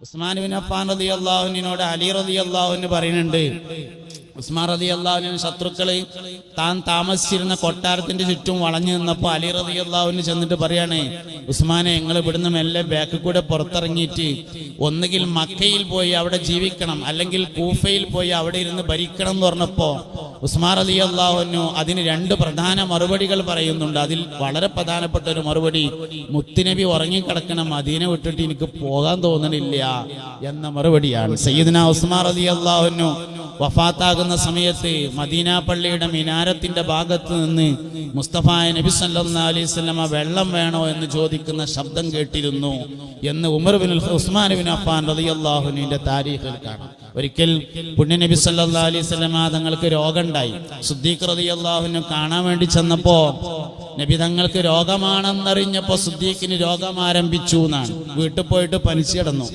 Usman bin Affan റളിയല്ലാഹു അൻഹുവിനോട് അലി റളിയല്ലാഹു അൻഹു പറയുന്നുണ്ട്, ഉസ്മാൻ റളിയല്ലാഹു അൻഹു ശത്രുക്കളെ താൻ താമസിച്ചിരുന്ന കൊട്ടാരത്തിന്റെ ചുറ്റും വളഞ്ഞു നിന്നപ്പോൾ അലി റളിയല്ലാഹു അൻഹു ചെന്നിട്ട് പറയാണ്, ഉസ്മാനെ, നിങ്ങൾ ഇവിടുന്ന് മെല്ലെ ബാക്കിൽ കൂടെ പുറത്തിറങ്ങിയിട്ട് ഒന്നുകിൽ മക്കയിൽ പോയി അവിടെ ജീവിക്കണം, അല്ലെങ്കിൽ കൂഫയിൽ പോയി അവിടെ ഇരുന്ന് ഭരിക്കണം എന്ന് പറഞ്ഞപ്പോ ഉസ്മാൻ റളിയല്ലാഹു അൻഹു അതിന് രണ്ട് പ്രധാന മറുപടികൾ പറയുന്നുണ്ട്. അതിൽ വളരെ പ്രധാനപ്പെട്ട ഒരു മറുപടി, മുത്തുനബി ഉറങ്ങിക്കിടക്കണ മദീന വിട്ടിട്ട് എനിക്ക് പോകാൻ തോന്നണില്ല എന്ന മറുപടിയാണ്. സയ്യിദ്നാ ഉസ്മാൻ റളിയല്ലാഹു അൻഹു വഫാത്താകുന്ന സമയത്ത് മദീന പള്ളിയുടെ മിനാരത്തിന്റെ ഭാഗത്ത് നിന്ന് മുസ്തഫ നബി സല്ലല്ലാഹു അലൈഹി വസല്ലമ വെള്ളം വേണോ എന്ന് ചോദിക്കുന്ന ശബ്ദം കേട്ടിരുന്നു എന്ന് ഉസ്മാൻ ബിൻ അഫ്ഫാൻ റളിയല്ലാഹു അൻഹുവിന്റെ താരീഖിൽ കാണാം. ഒരിക്കൽ പുണ്യ നബി സല്ലല്ലാഹു അലൈഹി വസല്ലമ തങ്ങൾക്ക് രോഗമുണ്ടായി. സിദ്ദീഖ് റളിയല്ലാഹു അൻഹു കാണാൻ വേണ്ടി ചെന്നപ്പോ നബി തങ്ങൾക്ക് രോഗമാണെന്നറിഞ്ഞപ്പോ സിദ്ദീഖിന് രോഗം ആരംഭിച്ചു എന്നാണ്. വീട്ടിൽ പോയിട്ട് പനിച്ചു കിടന്നു.